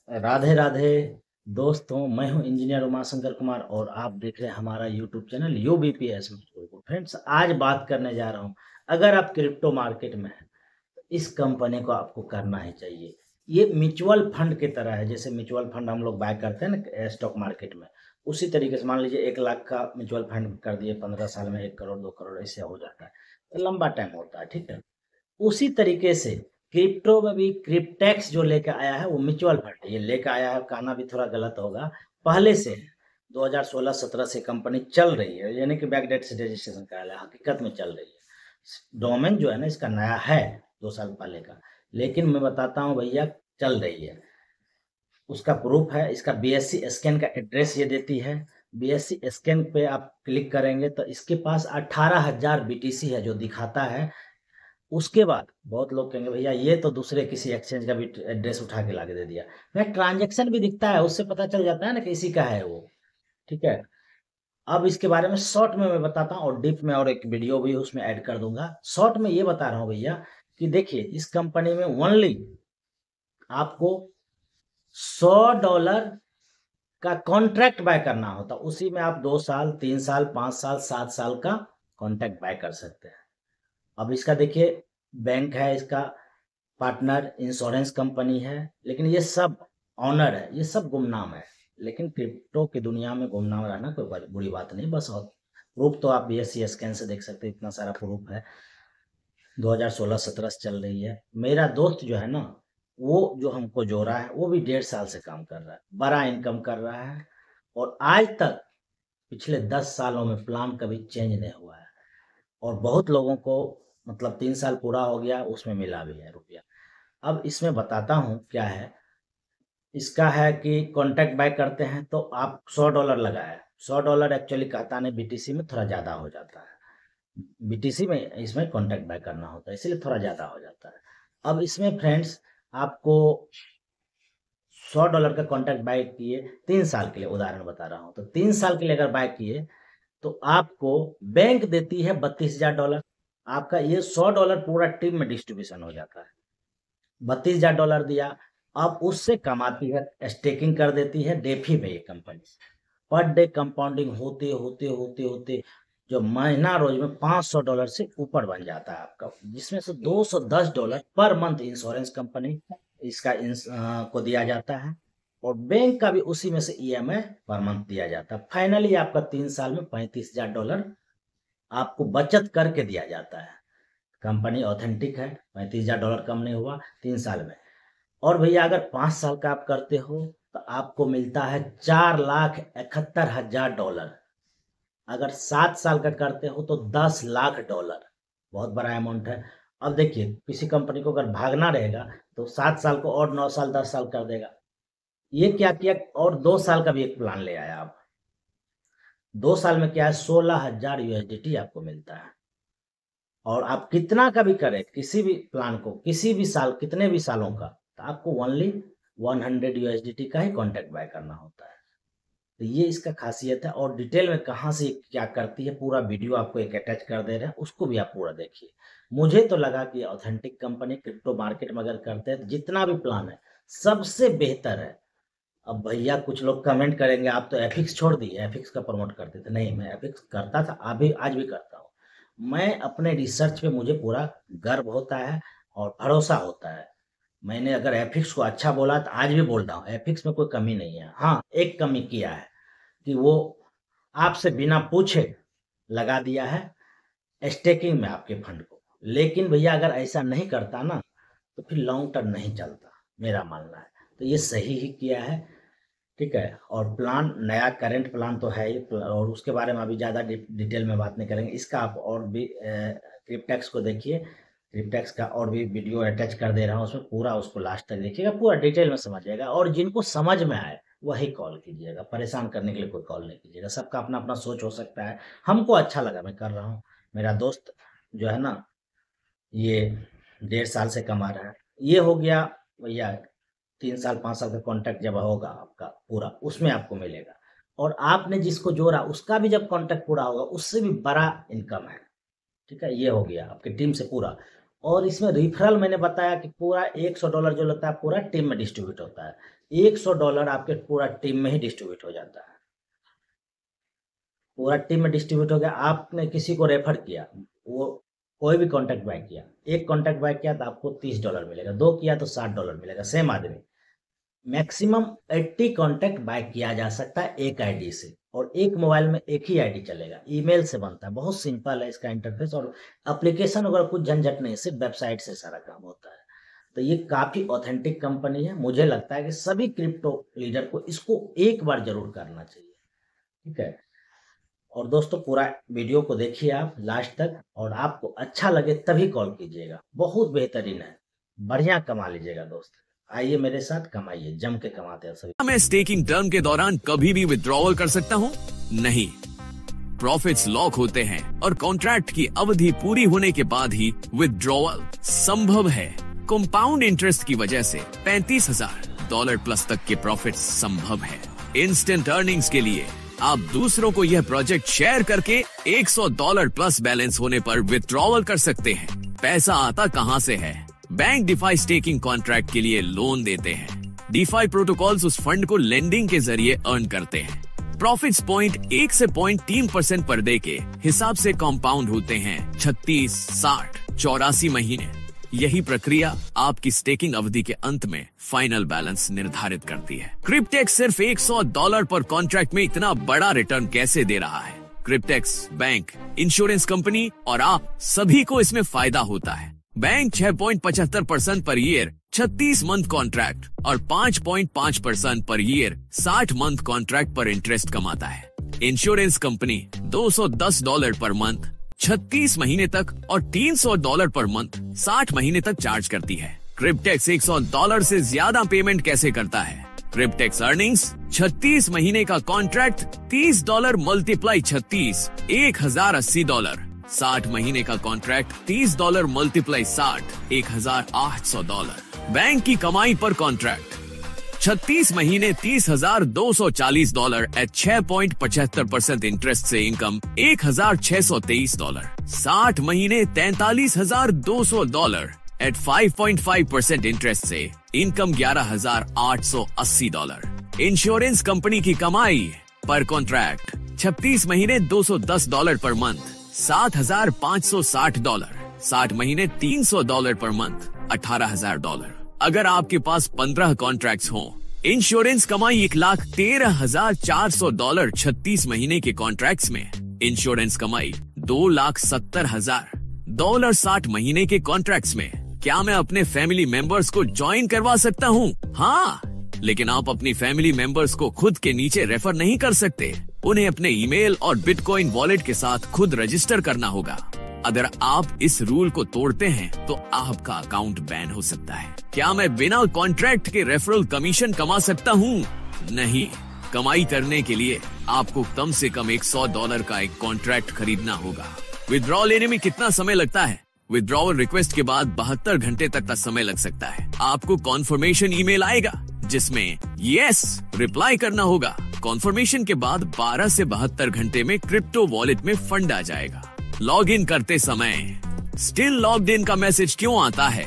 राधे राधे दोस्तों, मैं हूं इंजीनियर उमाशंकर कुमार और आप देख रहे हैं हमारा यूट्यूब चैनल यूबीपीएस। फ्रेंड्स, आज बात करने जा रहा हूं। अगर आप क्रिप्टो मार्केट में हैं तो इस कंपनी को आपको करना ही चाहिए। ये म्यूचुअल फंड की तरह है। जैसे म्यूचुअल फंड हम लोग बाय करते हैं ना स्टॉक मार्केट में, उसी तरीके से मान लीजिए 1 लाख का म्यूचुअल फंड कर दिए, 15 साल में 1 करोड़ 2 करोड़ ऐसे हो जाता है। तो लंबा टाइम होता है, ठीक है। उसी तरीके से क्रिप्टो में भी क्रिप्टेक्स जो लेके आया है वो म्यूचुअल फंड ये लेके आया है, कहना भी थोड़ा गलत होगा। पहले से 2016-17 से कंपनी चल रही है, यानी कि बैकडेट से रजिस्ट्रेशन कराया है, हकीकत में चल रही है। डोमेन जो है ना इसका नया है, 2 साल पहले का, लेकिन मैं बताता हूँ भैया, चल रही है। उसका प्रूफ है, इसका बीएससी स्कैन का एड्रेस ये देती है। बीएससी स्कैन पे आप क्लिक करेंगे तो इसके पास 18,000 बीटीसी है जो दिखाता है। उसके बाद बहुत लोग कहेंगे भैया ये तो दूसरे किसी एक्सचेंज का भी एड्रेस उठा के लाके दे दिया। मैं ट्रांजैक्शन भी दिखता है, उससे पता चल जाता है ना कि इसी का है वो, ठीक है। अब इसके बारे में शॉर्ट में मैं बताता हूँ और डीप में और एक वीडियो भी उसमें ऐड कर दूंगा। शॉर्ट में ये बता रहा हूँ भैया कि देखिए इस कंपनी में ओनली आपको $100 का कॉन्ट्रैक्ट बाय करना होता, उसी में आप 2 साल 3 साल 5 साल 7 साल का कॉन्ट्रैक्ट बाय कर सकते हैं। अब इसका देखिए, बैंक है इसका, पार्टनर इंश्योरेंस कंपनी है, लेकिन ये सब ऑनर है, ये सब गुमनाम है। लेकिन क्रिप्टो की दुनिया में गुमनाम रहना कोई बुरी बात नहीं, बस। और प्रूफ तो आप बीएससी स्कैन से देख सकते हैं, इतना सारा प्रूफ है। 2016-17 से चल रही है। मेरा दोस्त जो है ना, वो जो हमको जोड़ा है वो भी 1.5 साल से काम कर रहा है, बड़ा इनकम कर रहा है। और आज तक पिछले 10 सालों में प्लान कभी चेंज नहीं हुआ है। और बहुत लोगों को मतलब 3 साल पूरा हो गया, उसमें मिला भी है रुपया। अब इसमें बताता हूँ क्या है। इसका है कि कॉन्ट्रैक्ट बाय करते हैं तो आप $100 लगाए। $100 एक्चुअली कहता नहीं, बीटीसी में थोड़ा ज़्यादा हो जाता है। बीटीसी में इसमें कॉन्ट्रैक्ट बाय करना होता है, इसलिए थोड़ा ज़्यादा हो जाता है। अब इसमें फ्रेंड्स आपको $100 का कॉन्ट्रैक्ट बाय किए 3 साल के लिए, उदाहरण बता रहा हूँ, तो 3 साल के लिए अगर बाय किए तो आपको बैंक देती है $32,000। आपका ये $100 पूरा टीम में डिस्ट्रीब्यूशन हो जाता है। $32,000 दिया, अब उससे कमाती है, स्टेकिंग कर देती है डेफी में ये कंपनी। पर डे कंपाउंडिंग होते होते होते होते जो महीना रोज में $500 से ऊपर बन जाता है आपका, जिसमें से $210 पर मंथ इंश्योरेंस कंपनी को दिया जाता है। और बैंक का भी उसी में से ईएमआई पर मंथ दिया जाता है। फाइनली आपका 3 साल में $35,000 आपको बचत करके दिया जाता है। कंपनी ऑथेंटिक है, $35,000 कम नहीं हुआ 3 साल में। और भैया अगर 5 साल का आप करते हो तो आपको मिलता है $4,71,000। अगर 7 साल का करते हो तो $10 लाख। बहुत बड़ा अमाउंट है। अब देखिए, किसी कंपनी को अगर भागना रहेगा तो 7 साल को और 9 साल 10 साल कर देगा। ये क्या किया, और 2 साल का भी एक प्लान ले आया। आप 2 साल में क्या है, 16,000 यूएसडीटी आपको मिलता है। और आप कितना का भी करें किसी भी प्लान को, किसी भी साल, कितने भी सालों का, तो आपको ओनली 100 यूएसडीटी का ही कॉन्ट्रैक्ट बाय करना होता है। तो ये इसका खासियत है। और डिटेल में कहाँ से क्या करती है, पूरा वीडियो आपको एक अटैच कर दे रहे हैं, उसको भी आप पूरा देखिए। मुझे तो लगा कि ऑथेंटिक कंपनी क्रिप्टो मार्केट में अगर करते हैं तो जितना भी प्लान है सबसे बेहतर है। अब भैया कुछ लोग कमेंट करेंगे आप तो एफिक्स छोड़ दिए, एफिक्स का प्रमोट करते थे। नहीं, मैं एफिक्स करता था, अभी आज भी करता हूँ। मैं अपने रिसर्च पे मुझे पूरा गर्व होता है और भरोसा होता है। मैंने अगर एफिक्स को अच्छा बोला तो आज भी बोल रहा हूँ, एफिक्स में कोई कमी नहीं है। हाँ, एक कमी किया है कि वो आपसे बिना पूछे लगा दिया है स्टेकिंग में आपके फंड को। लेकिन भैया अगर ऐसा नहीं करता ना तो फिर लॉन्ग टर्म नहीं चलता, मेरा मानना है। तो ये सही ही किया है, ठीक है। और प्लान नया करेंट प्लान तो है ही, और उसके बारे में अभी ज़्यादा डिटेल में बात नहीं करेंगे। इसका आप और भी क्रिप्टेक्स को देखिए, क्रिप्टेक्स का और भी वीडियो अटैच कर दे रहा हूँ, उसमें पूरा उसको लास्ट तक देखिएगा, पूरा डिटेल में समझिएगा। और जिनको समझ में आए वही कॉल कीजिएगा, परेशान करने के लिए कोई कॉल नहीं कीजिएगा। सबका अपना अपना सोच हो सकता है। हमको अच्छा लगा, मैं कर रहा हूँ। मेरा दोस्त जो है ना, ये 1.5 साल से कमा रहा है। ये हो गया भैया, 3 साल 5 साल का कॉन्ट्रैक्ट जब होगा आपका पूरा, उसमें आपको मिलेगा। और आपने जिसको जोड़ा उसका भी जब कॉन्ट्रैक्ट पूरा होगा उससे भी बड़ा इनकम है, ठीक है। ये हो गया आपकी टीम से पूरा। और इसमें रिफरल मैंने बताया कि पूरा $100 जो लगता है पूरा टीम में डिस्ट्रीब्यूट होता है। $100 आपके पूरा टीम में ही डिस्ट्रीब्यूट हो जाता है। पूरा टीम में डिस्ट्रीब्यूट हो गया। आपने किसी को रेफर किया, वो कोई भी कॉन्टैक्ट बाय किया, एक कॉन्टैक्ट बाय किया तो आपको $30 मिलेगा, 2 किया तो $60 मिलेगा। सेम आदमी, मैक्सिमम 80 कॉन्टैक्ट बाय किया जा सकता है एक आईडी से, और एक मोबाइल में एक ही आईडी चलेगा, ईमेल से बनता है। बहुत सिंपल है इसका इंटरफेस, और एप्लीकेशन वगैरह कुछ झंझट नहीं, सिर्फ वेबसाइट से सारा काम होता है। तो ये काफ़ी ऑथेंटिक कंपनी है। मुझे लगता है कि सभी क्रिप्टो लीडर को इसको एक बार जरूर करना चाहिए, ठीक है। और दोस्तों, पूरा वीडियो को देखिए आप लास्ट तक, और आपको अच्छा लगे तभी कॉल कीजिएगा। बहुत बेहतरीन है, बढ़िया कमा लीजिएगा दोस्त। आइए मेरे साथ कमाइए, जम के कमाते हैं सभी। मैं स्टेकिंग टर्म के दौरान कभी भी विड्रॉवल कर सकता हूँ? नहीं, प्रॉफिट्स लॉक होते हैं और कॉन्ट्रैक्ट की अवधि पूरी होने के बाद ही विड्रॉवल संभव है। कंपाउंड इंटरेस्ट की वजह से $35,000 प्लस तक के प्रॉफिट्स संभव है। इंस्टेंट अर्निंग्स के लिए आप दूसरों को यह प्रोजेक्ट शेयर करके $100 प्लस बैलेंस होने पर विड्रॉवल कर सकते हैं। पैसा आता कहां से है? बैंक डिफाई स्टेकिंग कॉन्ट्रैक्ट के लिए लोन देते हैं। डिफाई प्रोटोकॉल्स उस फंड को लेंडिंग के जरिए अर्न करते हैं। प्रॉफिट्स 0.1 से 0.3% पर डे के हिसाब से कंपाउंड होते हैं 36, 60, 84 महीने। यही प्रक्रिया आपकी स्टेकिंग अवधि के अंत में फाइनल बैलेंस निर्धारित करती है। क्रिप्टेक्स सिर्फ $100 पर कॉन्ट्रैक्ट में इतना बड़ा रिटर्न कैसे दे रहा है? क्रिप्टेक्स बैंक, इंश्योरेंस कंपनी और आप सभी को इसमें फायदा होता है। Bank 6.75% per year 36 month contract और 5.5% पर ईयर 60 मंथ कॉन्ट्रैक्ट पर इंटरेस्ट कमाता है। इंश्योरेंस कंपनी $210 पर मंथ 36 महीने तक और $300 पर मंथ 60 महीने तक चार्ज करती है। क्रिप्टेक्स $100 से ज्यादा पेमेंट कैसे करता है? क्रिप्टेक्स अर्निंग्स 36 महीने का कॉन्ट्रैक्ट $30 मल्टीप्लाई 36 $1,080। 60 महीने का कॉन्ट्रैक्ट $30 मल्टीप्लाई 60 $1,800। बैंक की कमाई पर कॉन्ट्रैक्ट 36 महीने $30,240 एट 6.75% इंटरेस्ट से इनकम $1,623। 60 महीने $43,200 एट 5.5% इंटरेस्ट से इनकम $11,880। इंश्योरेंस कंपनी की कमाई पर कॉन्ट्रैक्ट 36 महीने $210 पर मंथ $7,560। 60 महीने $300 पर मंथ $18,000। अगर आपके पास 15 कॉन्ट्रैक्ट्स हों, इंश्योरेंस कमाई $1,13,400। 36 महीने के कॉन्ट्रैक्ट्स में इंश्योरेंस कमाई $2,70,000। 60 महीने के कॉन्ट्रैक्ट्स में क्या मैं अपने फैमिली मेंबर्स को ज्वाइन करवा सकता हूँ? हाँ, लेकिन आप अपनी फैमिली मेंबर्स को खुद के नीचे रेफर नहीं कर सकते। उन्हें अपने ईमेल और बिटकॉइन वॉलेट के साथ खुद रजिस्टर करना होगा। अगर आप इस रूल को तोड़ते हैं तो आपका अकाउंट बैन हो सकता है। क्या मैं बिना कॉन्ट्रैक्ट के रेफरल कमीशन कमा सकता हूँ? नहीं। कमाई करने के लिए आपको कम से कम $100 का एक कॉन्ट्रैक्ट खरीदना होगा। विड्रॉ लेने में कितना समय लगता है? विड्रॉवल रिक्वेस्ट के बाद 72 घंटे तक का समय लग सकता है। आपको कॉन्फर्मेशन ईमेल आएगा जिसमें यस रिप्लाई करना होगा। कॉन्फर्मेशन के बाद 12 से 72 घंटे में क्रिप्टो वॉलेट में फंड आ जाएगा। लॉग इन करते समय स्टिल लॉग्ड इन का मैसेज क्यों आता है?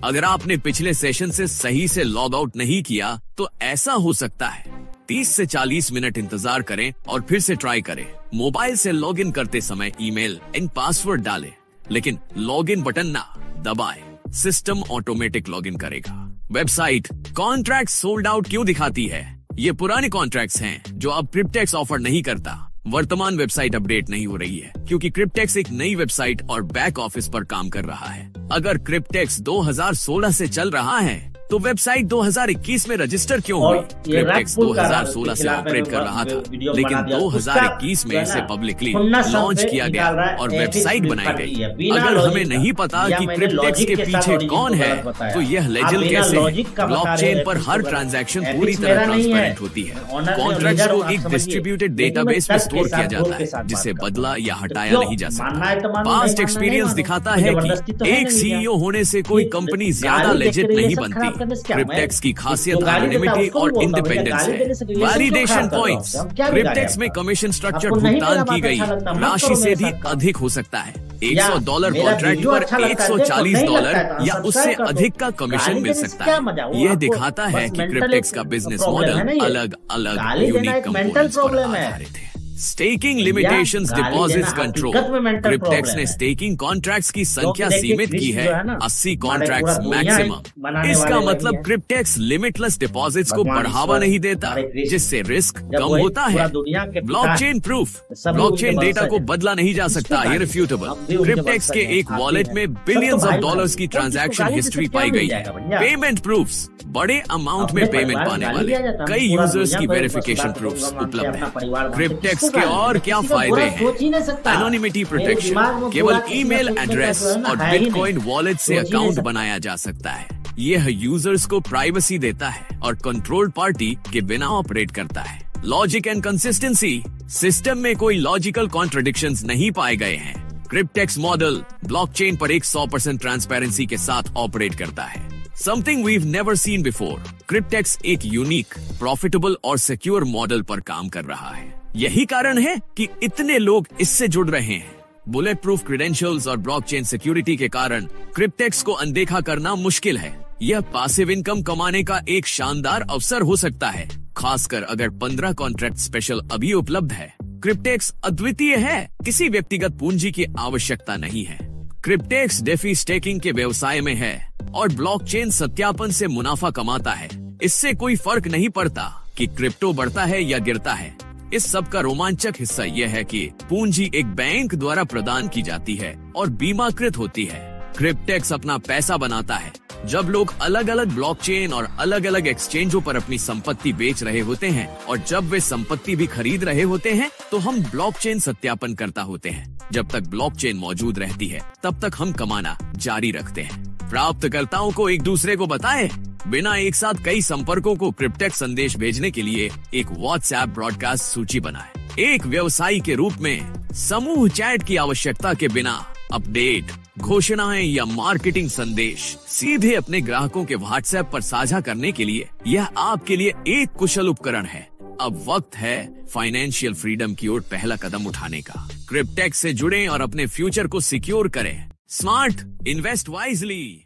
अगर आपने पिछले सेशन से सही से लॉग आउट नहीं किया तो ऐसा हो सकता है। 30 से 40 मिनट इंतजार करें और फिर से ट्राई करें। मोबाइल से लॉग इन करते समय ईमेल एंड पासवर्ड डालें, लेकिन लॉग इन बटन ना दबाएं। सिस्टम ऑटोमेटिक लॉग इन करेगा। वेबसाइट कॉन्ट्रैक्ट सोल्ड आउट क्यों दिखाती है? ये पुराने कॉन्ट्रैक्ट्स हैं जो अब क्रिप्टेक्स ऑफर नहीं करता। वर्तमान वेबसाइट अपडेट नहीं हो रही है क्योंकि क्रिप्टेक्स एक नई वेबसाइट और बैक ऑफिस पर काम कर रहा है। अगर क्रिप्टेक्स 2016 से चल रहा है तो वेबसाइट 2021 में रजिस्टर क्यों हुई? क्रिप्टेक्स 2016 से ऑपरेट कर रहा था, लेकिन 2021 में इसे पब्लिकली लॉन्च किया गया और वेबसाइट बनाई गई। अगर हमें नहीं पता कि क्रिप्टेक्स के पीछे कौन है तो यह लेजल कैसे है? ब्लॉकचेन पर हर ट्रांजैक्शन पूरी तरह ट्रांसपेरेंट होती है। कॉन्ट्रैक्ट्स को एक डिस्ट्रीब्यूटेड डेटाबेस में स्टोर किया जाता है जिसे बदला या हटाया नहीं जा सकता। पास्ट एक्सपीरियंस दिखाता है कि एक सीईओ होने से कोई कंपनी ज्यादा लेजिट नहीं बनती। बात करने से क्या, क्रिप्टेक्स की खासियत जो गाली देता है एनोनिमिटी उसको और भी बोलता हूँ, भैया इंडिपेंडेंस गाली देने है। से रिलेशन क्यों वैलिडेशन खराब कर रहे हो पॉइंट्स, आप? क्या बिगाड़े क्रिप्टेक्स में आपका? कमीशन स्ट्रक्चर आपको नहीं भुगतान मेरा की बात गई अच्छा लगता, मत राशि करो से मेरे भी साथ काम। अधिक हो सकता है। या $100 मेरा कॉन्ट्रैक्ट वीडियो पर अच्छा लगता है, देखो, $140 नहीं लगता है तो या उससे सब्सक्राइब कर दो। अधिक का कमीशन गाली मिल देने से सकता क्या मजा? है। वो यह आपको दिखाता है बस कि मेंटल क्रिप्टेक्स का बिजनेस प्रॉब्लम है मॉडल ना ये। अलग अलग गाली देना यूनिक एक मेंटल कंपोनेंट्स पर प्रॉब्लम है। आधारित है। स्टेकिंग या लिमिटेशंस, गाली डिपॉजिट्स देना कंट्रोल। हकीकत में मेंटल क्रिप्टेक्स प्रॉब्लम ने है। स्टेकिंग कॉन्ट्रैक्ट्स की संख्या देखिए, सीमित की कृष्ण है, जो है ना, 80 हमारे कॉन्ट्रैक्ट्स पूरा दुनिया मैक्सिमम। बनाने इसका वाले मतलब वही है। क्रिप्टेक्स लिमिटलेस डिपॉजिट्स को भगवान बढ़ावा ईश्वर, नहीं देता, हमारे कृष्ण, जिससे रिस्क जब कम वही होता पूरा है। दुनिया के पिता ब्लॉकचेन प्रूफ, सभी ब्लॉकचेन उनके डेटा वंशज को हैं। बदला नहीं जा किसकी सकता, गाली? इररिफ्यूटेबल। हम भी उनके क्रिप्टेक्स के वंशज हैं, एक आप भी वॉलेट हैं। में सब तो बिलियंस ऑफ भाई डॉलर्स भाई। की कौन किसको ट्रांजैक्शन गाली हिस्ट्री देने से पाई क्या गई मिल है। जाएगा भैया? पेमेंट प्रूफ्स, बड़े अमाउंट अपने में पेमेंट परिवार पाने गाली वाले दिया जाता है, कई पूरा यूजर्स दुनिया की को एक वेरिफिकेशन सुधार प्रूफ्स प्रोग्राम मानते उपलब्ध हैं, अपना है। परिवार मानते हैं, क्रिप्टेक्स किसको के गाली और दें? क्या किसी का फायदे बुरा हैं? सोच ही नहीं सकता। एनोनिमिटी मेरे प्रोटेक्शन, दिमाग में केवल बुरा किसी का ईमेल सोचने का एड्रेस जो है ना, और है ही नहीं। बिटकॉइन वॉलेट से सोच ही नहीं अकाउंट सकता। बनाया जा सकता है। यह यूजर्स को प्राइवेसी देता है और कंट्रोल पार्टी के बिना ऑपरेट करता है। लॉजिक एंड कंसिस्टेंसी, सिस्टम में कोई लॉजिकल कॉन्ट्रडिक्शंस नहीं पाए गए हैं। क्रिप्टेक्स मॉडल ब्लॉकचेन पर 100% ट्रांसपेरेंसी के साथ ऑपरेट करता है। Something we've never seen before. Cryptex एक यूनिक, प्रॉफिटेबल और सिक्योर मॉडल पर काम कर रहा है। यही कारण है कि इतने लोग इससे जुड़ रहे हैं। बुलेट प्रूफ क्रेडेंशियल्स और ब्लॉकचेन सिक्योरिटी के कारण क्रिप्टेक्स को अनदेखा करना मुश्किल है। यह पासिव इनकम कमाने का एक शानदार अवसर हो सकता है, खासकर अगर 15 कॉन्ट्रैक्ट स्पेशल अभी उपलब्ध है। क्रिप्टेक्स अद्वितीय है, किसी व्यक्तिगत पूंजी की आवश्यकता नहीं है। क्रिप्टेक्स डेफी स्टेकिंग के व्यवसाय में है और ब्लॉकचेन सत्यापन से मुनाफा कमाता है। इससे कोई फर्क नहीं पड़ता कि क्रिप्टो बढ़ता है या गिरता है। इस सब का रोमांचक हिस्सा यह है कि पूंजी एक बैंक द्वारा प्रदान की जाती है और बीमाकृत होती है। क्रिप्टेक्स अपना पैसा बनाता है जब लोग अलग अलग ब्लॉकचेन और अलग अलग एक्सचेंजों पर अपनी संपत्ति बेच रहे होते हैं, और जब वे संपत्ति भी खरीद रहे होते हैं तो हम ब्लॉकचेन सत्यापन करता होते हैं। जब तक ब्लॉकचेन मौजूद रहती है तब तक हम कमाना जारी रखते हैं। प्राप्तकर्ताओं को एक दूसरे को बताएं, बिना एक साथ कई संपर्कों को क्रिप्टेक्स संदेश भेजने के लिए एक व्हाट्सएप ब्रॉडकास्ट सूची बनाएं। एक व्यवसायी के रूप में समूह चैट की आवश्यकता के बिना अपडेट, घोषणाएं या मार्केटिंग संदेश सीधे अपने ग्राहकों के व्हाट्सएप पर साझा करने के लिए यह आपके लिए एक कुशल उपकरण है। अब वक्त है फाइनेंशियल फ्रीडम की ओर पहला कदम उठाने का। क्रिप्टेक्स से जुड़ें और अपने फ्यूचर को सिक्योर करें। Smart, invest wisely.